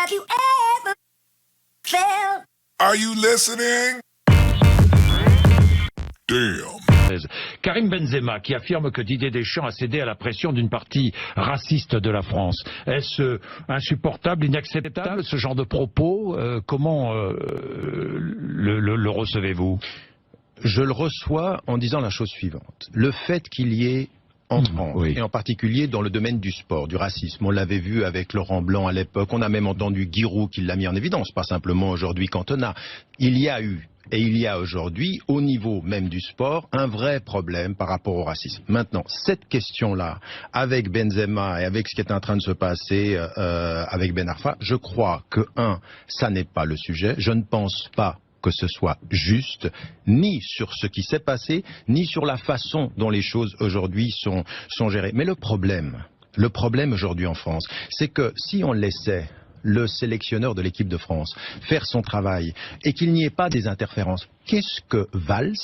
Have you ever felt? Are you listening? Damn. Karim Benzema qui affirme que Didier Deschamps a cédé à la pression d'une partie raciste de la France. Est-ce insupportable, inacceptable ce genre de propos? Comment le recevez-vous? Je le reçois en disant la chose suivante. Le fait qu'il y ait en France, oui. et en particulier dans le domaine du sport, du racisme. On l'avait vu avec Laurent Blanc à l'époque, on a même entendu Giroud qui l'a mis en évidence, pas simplement aujourd'hui Cantona. Il y a eu, et il y a aujourd'hui, au niveau même du sport, un vrai problème par rapport au racisme. Maintenant, cette question-là, avec Benzema et avec ce qui est en train de se passer avec Ben Arfa, je crois que, ça n'est pas le sujet. Je ne pense pas que ce soit juste, ni sur ce qui s'est passé, ni sur la façon dont les choses aujourd'hui sont gérées. Mais le problème aujourd'hui en France, c'est que si on laissait le sélectionneur de l'équipe de France faire son travail et qu'il n'y ait pas des interférences, qu'est-ce que Valls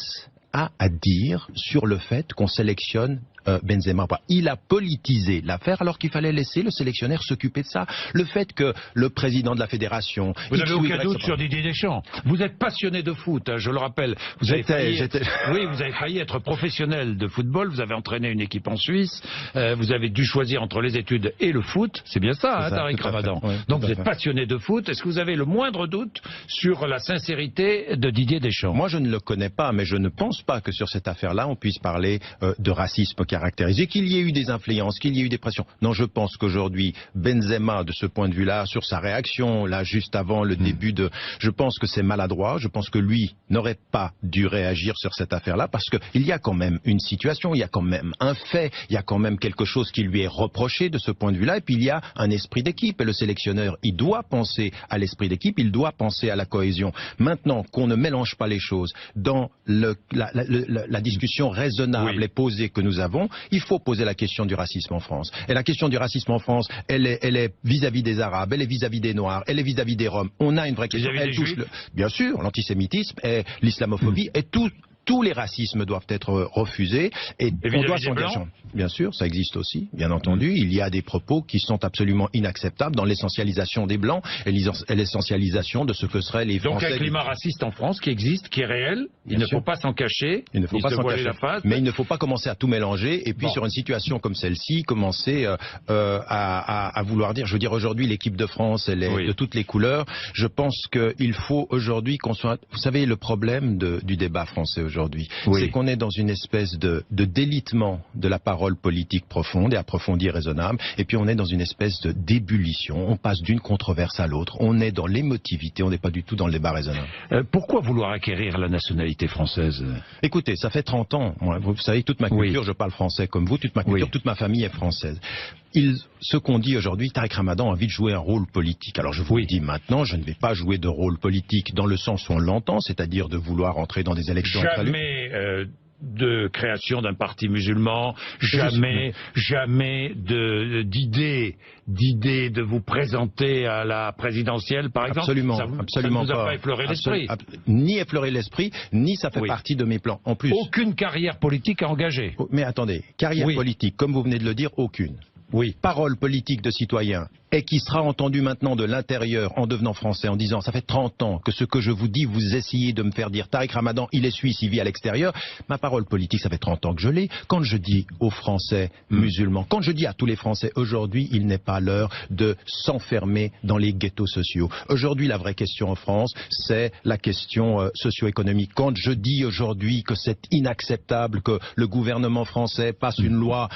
a à dire sur le fait qu'on sélectionne Benzema? Il a politisé l'affaire alors qu'il fallait laisser le sélectionneur s'occuper de ça. Le fait que le président de la fédération... Vous n'avez aucun doute sur Didier Deschamps. Vous êtes passionné de foot, hein, je le rappelle. Vous avez failli être professionnel de football, vous avez entraîné une équipe en Suisse, vous avez dû choisir entre les études et le foot. C'est bien ça, Tariq Ramadan. Oui, donc vous êtes passionné de foot. Est-ce que vous avez le moindre doute sur la sincérité de Didier Deschamps? Moi, je ne le connais pas, mais je ne pense pas que sur cette affaire-là, on puisse parler de racisme caractérisé, qu'il y ait eu des influences, qu'il y ait eu des pressions. Non, je pense qu'aujourd'hui, Benzema, de ce point de vue-là, sur sa réaction, là, juste avant le début de... Je pense que c'est maladroit, je pense que lui n'aurait pas dû réagir sur cette affaire-là, parce qu'il y a quand même une situation, il y a quand même un fait, il y a quand même quelque chose qui lui est reproché de ce point de vue-là, et puis il y a un esprit d'équipe, et le sélectionneur, il doit penser à l'esprit d'équipe, il doit penser à la cohésion. Maintenant, qu'on ne mélange pas les choses dans la discussion raisonnable et posée que nous avons, il faut poser la question du racisme en France. Et la question du racisme en France, elle est vis-à-vis des Arabes, elle est vis-à-vis des Noirs, elle est vis-à-vis des Roms. On a une vraie question. Elle touche bien sûr, l'antisémitisme et l'islamophobie et tous les racismes doivent être refusés et on doit s'engager. Bien sûr, ça existe aussi, bien entendu. Il y a des propos qui sont absolument inacceptables dans l'essentialisation des Blancs et l'essentialisation de ce que seraient les Français. Donc un climat raciste en France qui existe, qui est réel, il ne faut pas s'en cacher, il ne faut pas s'en cacher. Mais il ne faut pas commencer à tout mélanger et puis sur une situation comme celle-ci, commencer à vouloir dire, je veux dire aujourd'hui l'équipe de France, elle est de toutes les couleurs. Je pense qu'il faut aujourd'hui qu'on soit... Vous savez, le problème du débat français aujourd'hui, c'est qu'on est dans une espèce de délitement de la parole politique profonde et approfondie et raisonnable, et puis on est dans une espèce d'ébullition, on passe d'une controverse à l'autre, on est dans l'émotivité, on n'est pas du tout dans le débat raisonnable. Pourquoi vouloir acquérir la nationalité française? Écoutez, ça fait 30 ans, moi, vous savez, toute ma culture, je parle français comme vous, toute ma culture, toute ma famille est française. Ce qu'on dit aujourd'hui, Tariq Ramadan a envie de jouer un rôle politique. Alors je vous le dis maintenant, je ne vais pas jouer de rôle politique dans le sens où on l'entend, c'est-à-dire de vouloir entrer dans des élections. Jamais de création d'un parti musulman, jamais d'idée de vous présenter à la présidentielle, par exemple. Absolument, ça ne vous a pas effleuré l'esprit. Ni effleuré l'esprit, ni ça fait partie de mes plans. En plus, aucune carrière politique à engager. Mais attendez, carrière politique, comme vous venez de le dire, aucune. Parole politique de citoyen et qui sera entendu maintenant de l'intérieur en devenant français, en disant ça fait 30 ans que ce que je vous dis, vous essayez de me faire dire Tariq Ramadan, il est suisse, il vit à l'extérieur. Ma parole politique, ça fait 30 ans que je l'ai. Quand je dis aux Français musulmans, quand je dis à tous les Français, aujourd'hui, il n'est pas l'heure de s'enfermer dans les ghettos sociaux. Aujourd'hui, la vraie question en France, c'est la question socio-économique. Quand je dis aujourd'hui que c'est inacceptable que le gouvernement français passe une loi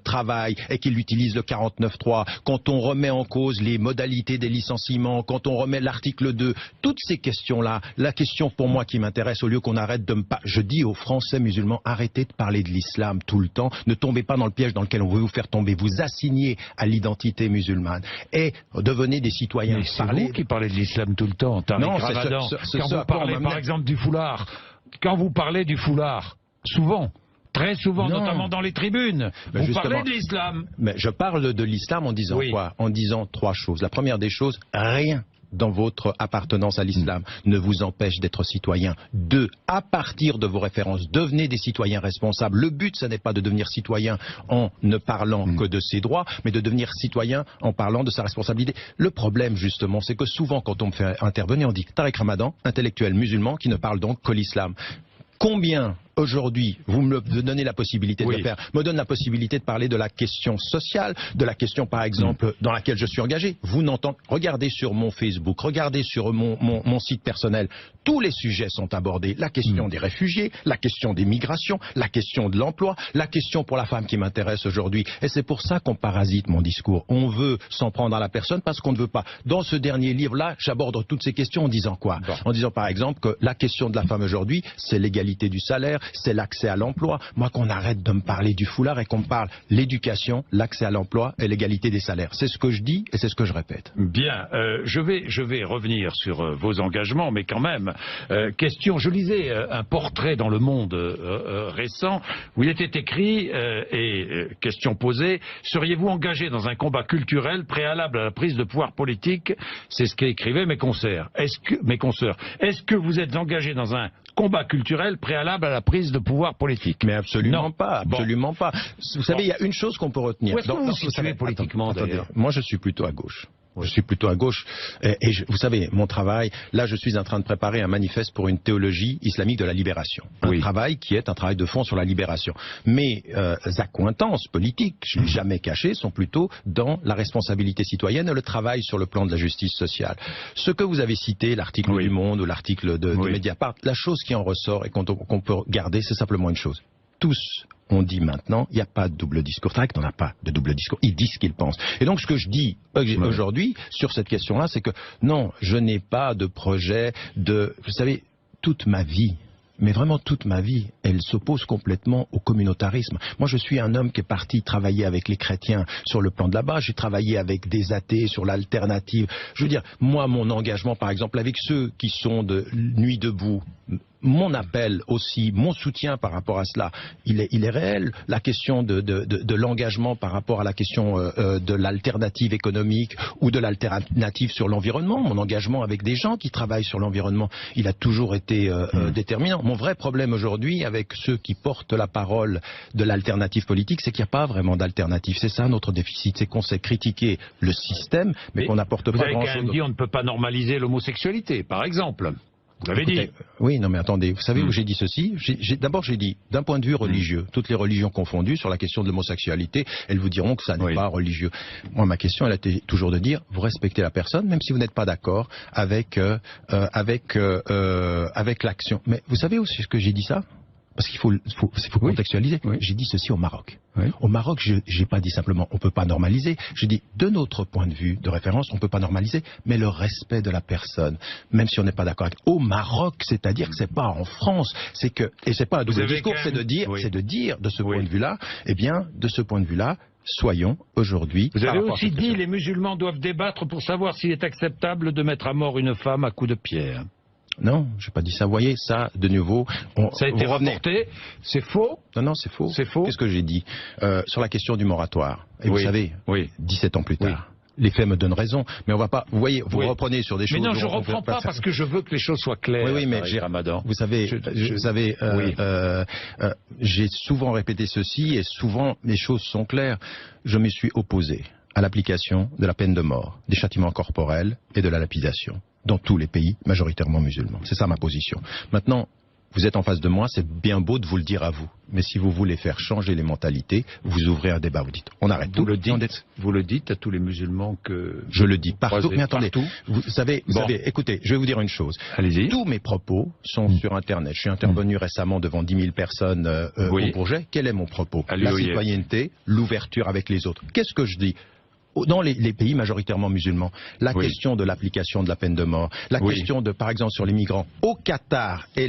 travail et qu'il utilise le 49.3, quand on remet en cause les modalités des licenciements, quand on remet l'article 2, toutes ces questions-là, la question pour moi qui m'intéresse, au lieu qu'on arrête de je dis aux Français musulmans, arrêtez de parler de l'islam tout le temps, ne tombez pas dans le piège dans lequel on veut vous faire tomber, vous assignez à l'identité musulmane et devenez des citoyens. Mais c'est vous qui parlez de l'islam tout le temps, Tariq Ramadan. Quand vous parlez par exemple du foulard, quand vous parlez du foulard, souvent, très souvent, notamment dans les tribunes. Vous parlez de l'islam. Mais je parle de l'islam en disant quoi? En disant trois choses. La première des choses, rien dans votre appartenance à l'islam ne vous empêche d'être citoyen. 2, à partir de vos références, devenez des citoyens responsables. Le but, ce n'est pas de devenir citoyen en ne parlant que de ses droits, mais de devenir citoyen en parlant de sa responsabilité. Le problème, justement, c'est que souvent, quand on me fait intervenir, on dit Tariq Ramadan, intellectuel musulman, qui ne parle donc que l'islam. Combien aujourd'hui, vous me donnez la possibilité de le faire, me donne la possibilité de parler de la question sociale, de la question par exemple dans laquelle je suis engagé. Vous n'entendez, regardez sur mon Facebook, regardez sur mon site personnel, tous les sujets sont abordés. La question des réfugiés, la question des migrations, la question de l'emploi, la question pour la femme qui m'intéresse aujourd'hui. Et c'est pour ça qu'on parasite mon discours. On veut s'en prendre à la personne parce qu'on ne veut pas. Dans ce dernier livre-là, j'aborde toutes ces questions en disant quoi? En disant par exemple que la question de la femme aujourd'hui, c'est l'égalité du salaire, c'est l'accès à l'emploi. Moi, qu'on arrête de me parler du foulard et qu'on me parle l'éducation, l'accès à l'emploi et l'égalité des salaires. C'est ce que je dis et c'est ce que je répète. Bien, je vais revenir sur vos engagements, mais quand même, question, je lisais un portrait dans Le Monde récent où il était écrit, question posée, seriez-vous engagé dans un combat culturel préalable à la prise de pouvoir politique? C'est ce qu'écrivaient mes consoeurs. Est-ce que vous êtes engagé dans un combat culturel préalable à la prise de pouvoir politique? Mais absolument pas, absolument pas. Vous savez, il y a une chose qu'on peut retenir. Où est-ce que vous vous situez politiquement, d'ailleurs? Moi, je suis plutôt à gauche. Je suis plutôt à gauche. Vous savez, mon travail, là, je suis en train de préparer un manifeste pour une théologie islamique de la libération. Un travail qui est un travail de fond sur la libération. Mes accointances politiques, je ne l'ai jamais caché, sont plutôt dans la responsabilité citoyenne et le travail sur le plan de la justice sociale. Ce que vous avez cité, l'article du Monde ou l'article de Mediapart, la chose qui en ressort et qu'on peut garder, c'est simplement une chose. Tous on dit maintenant, il n'y a pas de double discours. Tariq n'en a pas de double discours. Il dit ce qu'il pense. Et donc ce que je dis aujourd'hui sur cette question-là, c'est que non, je n'ai pas de projet de... Vous savez, toute ma vie, mais vraiment toute ma vie, elle s'oppose complètement au communautarisme. Moi, je suis un homme qui est parti travailler avec les chrétiens sur le plan de là-bas. J'ai travaillé avec des athées sur l'alternative. Je veux dire, moi, mon engagement, par exemple, avec ceux qui sont de Nuit debout, mon appel aussi, mon soutien par rapport à cela, il est réel. La question de l'engagement par rapport à la question de l'alternative économique ou de l'alternative sur l'environnement, mon engagement avec des gens qui travaillent sur l'environnement, il a toujours été déterminant. Mon vrai problème aujourd'hui avec ceux qui portent la parole de l'alternative politique, c'est qu'il n'y a pas vraiment d'alternative. C'est ça notre déficit, c'est qu'on sait critiquer le système, mais qu'on n'apporte pas grand-chose. Vous avez quand même dit on ne peut pas normaliser l'homosexualité, par exemple. Vous l'avez dit. Oui, non mais attendez, vous savez où j'ai dit ceci? D'abord j'ai dit, d'un point de vue religieux, toutes les religions confondues, sur la question de l'homosexualité, elles vous diront que ça n'est pas religieux. Moi, ma question, elle a été toujours de dire, vous respectez la personne, même si vous n'êtes pas d'accord avec l'action. Mais vous savez où c'est que j'ai dit ça? Parce qu'il faut contextualiser. J'ai dit ceci au Maroc. Au Maroc, je n'ai pas dit simplement on ne peut pas normaliser. J'ai dit de notre point de vue de référence, on ne peut pas normaliser, mais le respect de la personne, même si on n'est pas d'accord avec. Au Maroc, c'est-à-dire que c'est pas en France, et c'est pas un double discours, c'est de dire de ce point de vue-là, eh bien, de ce point de vue-là, soyons aujourd'hui... Vous avez aussi dit les musulmans doivent débattre pour savoir s'il est acceptable de mettre à mort une femme à coups de pierre. Non, je n'ai pas dit ça. Vous voyez, ça, de nouveau... Ça a été rapporté, c'est faux? Non, c'est faux. C'est faux. Qu'est-ce que j'ai dit sur la question du moratoire? Et vous savez, 17 ans plus tard, les faits me donnent raison, mais on va pas... Vous voyez, vous reprenez sur des choses... Mais non, je ne reprends pas parce que je veux que les choses soient claires. Oui, mais Ramadan. Vous savez, j'ai souvent répété ceci et souvent les choses sont claires. Je me suis opposé à l'application de la peine de mort, des châtiments corporels et de la lapidation dans tous les pays majoritairement musulmans. C'est ça ma position. Maintenant, vous êtes en face de moi, c'est bien beau de vous le dire à vous. Mais si vous voulez faire changer les mentalités, vous ouvrez un débat, vous dites, on arrête tout. Vous le dites à tous les musulmans que... Je le dis partout. Mais attendez, vous savez, écoutez, je vais vous dire une chose. Allez-y. Tous mes propos sont sur Internet. Je suis intervenu récemment devant 10 000 personnes au Bourget. Quel est mon propos? La citoyenneté, l'ouverture avec les autres. Qu'est-ce que je dis? Dans les pays majoritairement musulmans, la question de l'application de la peine de mort, la question de, par exemple, sur les migrants, au Qatar, et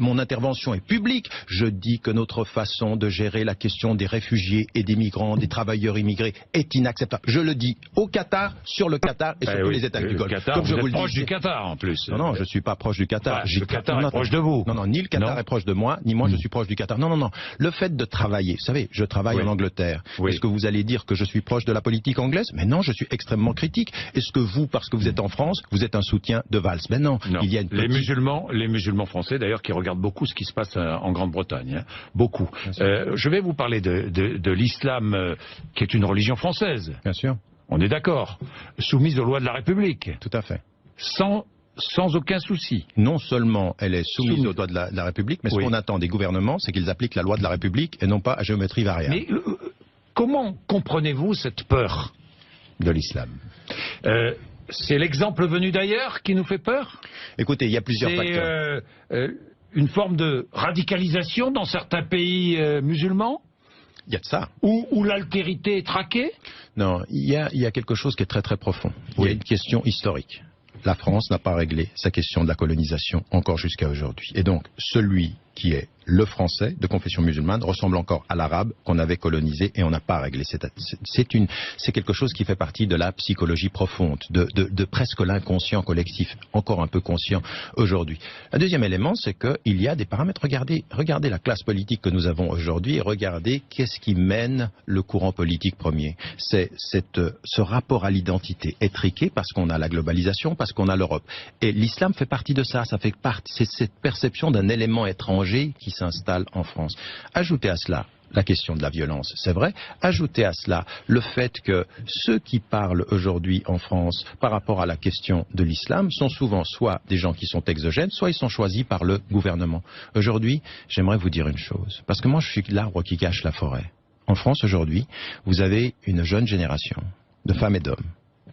mon intervention est publique, je dis que notre façon de gérer la question des réfugiés et des migrants, des travailleurs immigrés, est inacceptable. Je le dis au Qatar, sur le Qatar et sur tous les États du Golfe. Comme je vous le dis, proche du Qatar en plus. Non, je ne suis pas proche du Qatar. Le Qatar est proche de vous. Non, ni le Qatar est proche de moi, ni moi je suis proche du Qatar. Non. Le fait de travailler, vous savez, je travaille en Angleterre. Est-ce que vous allez dire que je suis proche de la politique anglaise? exégèse. Mais non, je suis extrêmement critique. Est-ce que vous, parce que vous êtes en France, vous êtes un soutien de Valls? Mais non, non. Il y a une les musulmans français, d'ailleurs, qui regardent beaucoup ce qui se passe en Grande-Bretagne. Hein. Beaucoup. Je vais vous parler de l'islam, qui est une religion française. Bien sûr. On est d'accord. Soumise aux lois de la République. Tout à fait. Sans aucun souci. Non seulement elle est soumise aux lois de la République, mais ce qu'on attend des gouvernements, c'est qu'ils appliquent la loi de la République et non pas à géométrie variable. Mais comment comprenez-vous cette peur de l'islam? C'est l'exemple venu d'ailleurs qui nous fait peur? Écoutez, il y a plusieurs facteurs. Une forme de radicalisation dans certains pays musulmans? Il y a de ça. Où l'altérité est traquée? Non, il y a quelque chose qui est très très profond. Il y a une question historique. La France n'a pas réglé sa question de la colonisation encore jusqu'à aujourd'hui. Et donc, celui qui est le français de confession musulmane ressemble encore à l'arabe qu'on avait colonisé et on n'a pas réglé. C'est quelque chose qui fait partie de la psychologie profonde, de presque l'inconscient collectif, encore un peu conscient aujourd'hui. Un deuxième élément, c'est qu'il y a des paramètres. Regardez la classe politique que nous avons aujourd'hui et regardez qu'est-ce qui mène le courant politique premier. C'est ce rapport à l'identité étriqué parce qu'on a la globalisation, parce qu'on a l'Europe. Et l'islam fait partie de ça. C'est cette perception d'un élément étranger qui s'installe en France. Ajoutez à cela la question de la violence, c'est vrai. Ajoutez à cela le fait que ceux qui parlent aujourd'hui en France par rapport à la question de l'islam sont souvent soit des gens qui sont exogènes, soit ils sont choisis par le gouvernement. Aujourd'hui, j'aimerais vous dire une chose, parce que moi je suis l'arbre qui cache la forêt. En France aujourd'hui, vous avez une jeune génération de femmes et d'hommes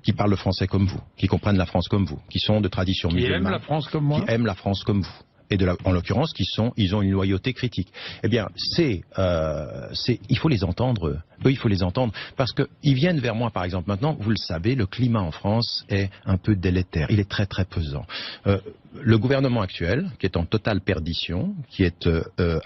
qui parlent le français comme vous, qui comprennent la France comme vous, qui sont de tradition musulmane, qui aiment la France comme moi, qui aiment la France comme vous. Et en l'occurrence, ils ont une loyauté critique. Eh bien, il faut les entendre. Eux, il faut les entendre parce qu'ils viennent vers moi, par exemple. Maintenant, vous le savez, le climat en France est un peu délétère. Il est très très pesant. Le gouvernement actuel, qui est en totale perdition, qui est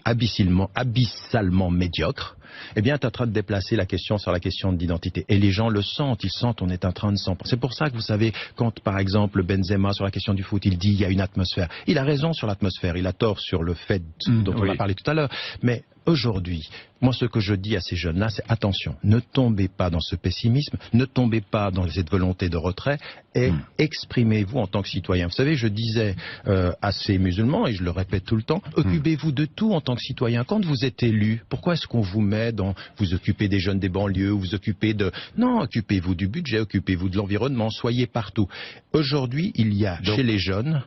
abyssalement médiocre, eh bien, est en train de déplacer la question sur la question de l'identité. Et les gens le sentent, ils sentent, on est en train de s'en... C'est pour ça que vous savez, quand par exemple Benzema, sur la question du foot, il dit il y a une atmosphère. Il a raison sur l'atmosphère, il a tort sur le fait dont on a parlé tout à l'heure. Mais aujourd'hui, moi ce que je dis à ces jeunes-là, c'est attention, ne tombez pas dans ce pessimisme, ne tombez pas dans cette volonté de retrait et exprimez-vous en tant que citoyen. Vous savez, je disais à ces musulmans, et je le répète tout le temps, occupez-vous de tout en tant que citoyen. Quand vous êtes élu, pourquoi est-ce qu'on vous met dans... Vous occupez des jeunes des banlieues, vous occupez de... Non, occupez-vous du budget, occupez-vous de l'environnement, soyez partout. Aujourd'hui, il y a chez les jeunes...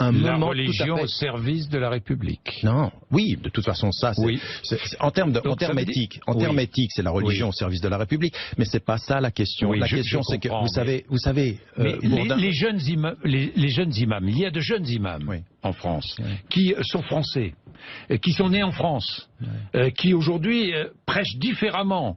La religion au service de la République. Non, oui, de toute façon, ça, en termes éthiques, c'est la religion au service de la République, mais c'est pas ça la question. La question, c'est que vous savez, les jeunes imams, il y a de jeunes imams en France qui sont français, qui sont nés en France, qui aujourd'hui prêchent différemment.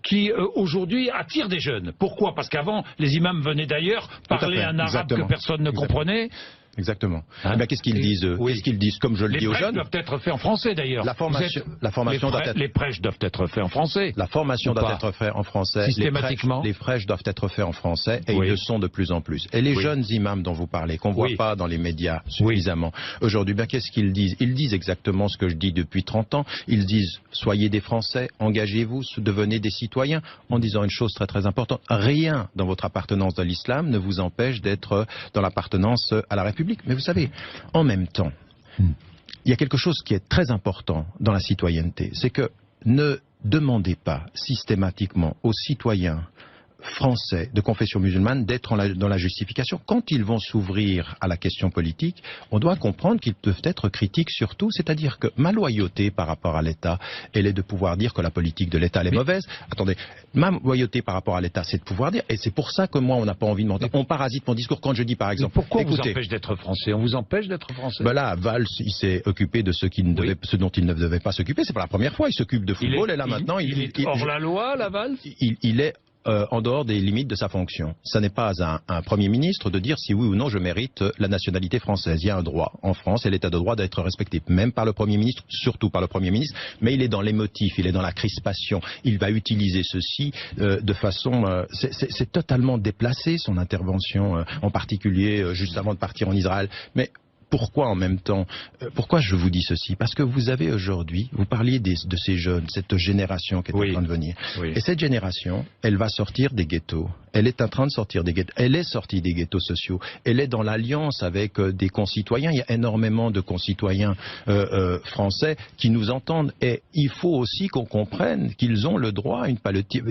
Qui aujourd'hui attirent des jeunes. Pourquoi? Parce qu'avant, les imams venaient d'ailleurs parler un arabe que personne ne comprenait. Exactement. Mais qu'est-ce qu'ils disent? Qu'est-ce qu'ils disent? Comme je le dis aux jeunes. Les prêches doivent être faits en français d'ailleurs. Les prêches doivent être faits en français. La formation doit être faite en français. Systématiquement. Les prêches doivent être faits en français et ils le sont de plus en plus. Et les jeunes imams dont vous parlez, qu'on ne voit pas dans les médias suffisamment aujourd'hui, qu'est-ce qu'ils disent? Ils disent exactement ce que je dis depuis 30 ans. Ils disent soyez des Français, engagez-vous, devenez des citoyens, en disant une chose très très importante. Rien dans votre appartenance à l'islam ne vous empêche d'être dans l'appartenance à la République. Mais vous savez, en même temps, il y a quelque chose qui est très important dans la citoyenneté, c'est que ne demandez pas systématiquement aux citoyens français de confession musulmane d'être dans la justification. Quand ils vont s'ouvrir à la question politique, on doit comprendre qu'ils peuvent être critiques sur tout, c'est-à-dire que ma loyauté par rapport à l'État, elle est de pouvoir dire que la politique de l'État est mauvaise. Attendez, ma loyauté par rapport à l'État, c'est de pouvoir dire, et c'est pour ça que moi on n'a pas envie de m'entendre. On parasite mon discours quand je dis par exemple... Pourquoi on vous empêche d'être français? On vous empêche d'être français? Là, Valls, il s'est occupé de ce dont il ne devait pas s'occuper. C'est pas la première fois, il s'occupe de football et là maintenant... Il est hors la loi, là, Valls? Il est... en dehors des limites de sa fonction. Ce n'est pas un Premier ministre de dire si oui ou non je mérite la nationalité française. Il y a un droit en France et l'état de droit d'être respecté, même par le Premier ministre, surtout par le Premier ministre, mais il est dans l'émotif, il est dans la crispation. Il va utiliser ceci de façon... c'est totalement déplacé son intervention, en particulier juste avant de partir en Israël. Mais pourquoi en même temps, pourquoi je vous dis ceci? Parce que vous avez aujourd'hui, vous parliez de ces jeunes, cette génération qui est en train de venir. Oui. Et cette génération, elle va sortir des ghettos. Elle est en train de sortir des ghettos. Elle est sortie des ghettos sociaux. Elle est dans l'alliance avec des concitoyens. Il y a énormément de concitoyens français qui nous entendent. Et il faut aussi qu'on comprenne qu'ils ont le droit à une politique,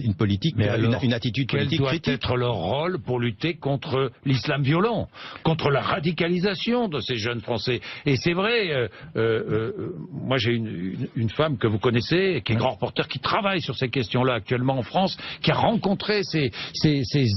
une attitude politique critique. Quel doit être leur rôle pour lutter contre l'islam violent, contre la radicalisation de ces jeunes Français? Et c'est vrai, moi j'ai une femme que vous connaissez, qui est grand reporter, qui travaille sur ces questions-là actuellement en France, qui a rencontré ces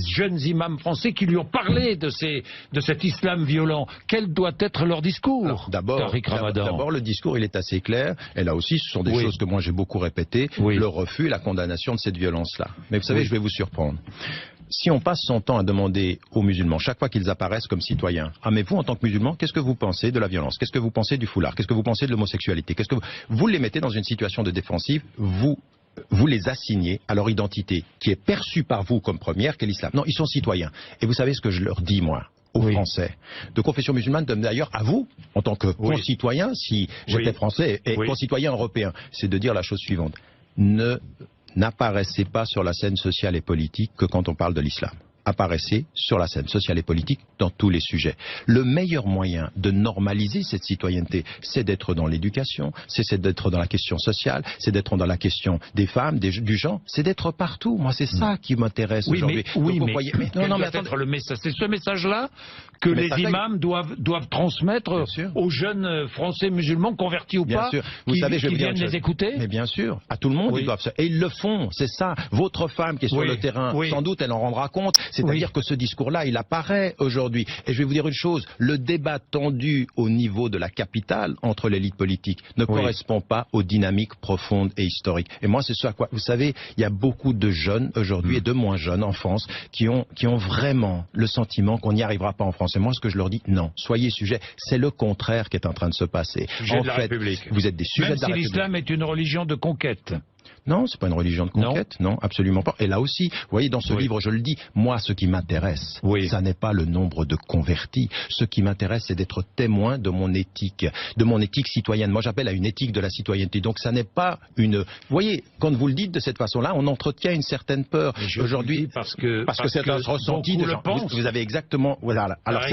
jeunes imams français qui lui ont parlé de cet islam violent. Quel doit être leur discours? D'abord, le discours, il est assez clair. Et là aussi, ce sont des choses que moi j'ai beaucoup répétées. Le refus et la condamnation de cette violence-là. Mais vous savez, je vais vous surprendre. Si on passe son temps à demander aux musulmans, chaque fois qu'ils apparaissent comme citoyens, ah mais vous en tant que musulmans, qu'est-ce que vous pensez de la violence? Qu'est-ce que vous pensez du foulard? Qu'est-ce que vous pensez de l'homosexualité? Vous les mettez dans une situation de défensive, vous les assignez à leur identité, qui est perçue par vous comme première, qu'est l'islam. Non, ils sont citoyens. Et vous savez ce que je leur dis, moi, aux Français de confession musulmane, d'ailleurs à vous, en tant que concitoyens, si j'étais français et concitoyen européen, c'est de dire la chose suivante. N'apparaissez pas sur la scène sociale et politique que quand on parle de l'islam. Apparaissez sur la scène sociale et politique dans tous les sujets. Le meilleur moyen de normaliser cette citoyenneté, c'est d'être dans l'éducation, c'est d'être dans la question sociale, c'est d'être dans la question des femmes, du genre, c'est d'être partout. Moi, c'est ça qui m'intéresse aujourd'hui. C'est ce message-là que les imams doivent transmettre aux jeunes Français musulmans, convertis ou pas, qui viennent les écouter. Mais bien sûr, à tout le monde, ils doivent. Et ils le font, c'est ça. Votre femme qui est sur le terrain, sans doute, elle en rendra compte. C'est-à-dire que ce discours-là, il apparaît aujourd'hui. Et je vais vous dire une chose, le débat tendu au niveau de la capitale entre l'élite politique ne correspond pas aux dynamiques profondes et historiques. Et moi, c'est ce à quoi, vous savez, il y a beaucoup de jeunes aujourd'hui et de moins jeunes en France qui ont vraiment le sentiment qu'on n'y arrivera pas en France. Et moi, ce que je leur dis, non, soyez sujets. C'est le contraire qui est en train de se passer. En fait, vous êtes des sujets de la République. Même si l'islam est une religion de conquête. Non, c'est pas une religion de conquête, non, absolument pas. Et là aussi, vous voyez, dans ce livre, je le dis, moi, ce qui m'intéresse, ça n'est pas le nombre de convertis. Ce qui m'intéresse, c'est d'être témoin de mon éthique citoyenne. Moi, j'appelle à une éthique de la citoyenneté. Donc, ça n'est pas une... Vous voyez, quand vous le dites de cette façon-là, on entretient une certaine peur. Aujourd'hui, parce que c'est un ressenti de gens. Vous avez exactement... Voilà. Alors,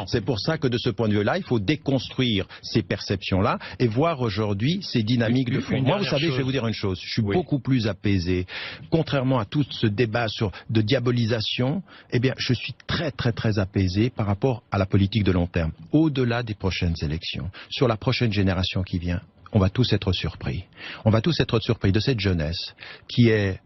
c'est pour ça que de ce point de vue-là, il faut déconstruire ces perceptions-là et voir aujourd'hui ces dynamiques de fond. Moi, vous savez, je vais vous dire une chose. Je suis beaucoup plus apaisé. Contrairement à tout ce débat de diabolisation, eh bien, je suis très, très, très apaisé par rapport à la politique de long terme. Au-delà des prochaines élections, sur la prochaine génération qui vient, on va tous être surpris. On va tous être surpris de cette jeunesse qui est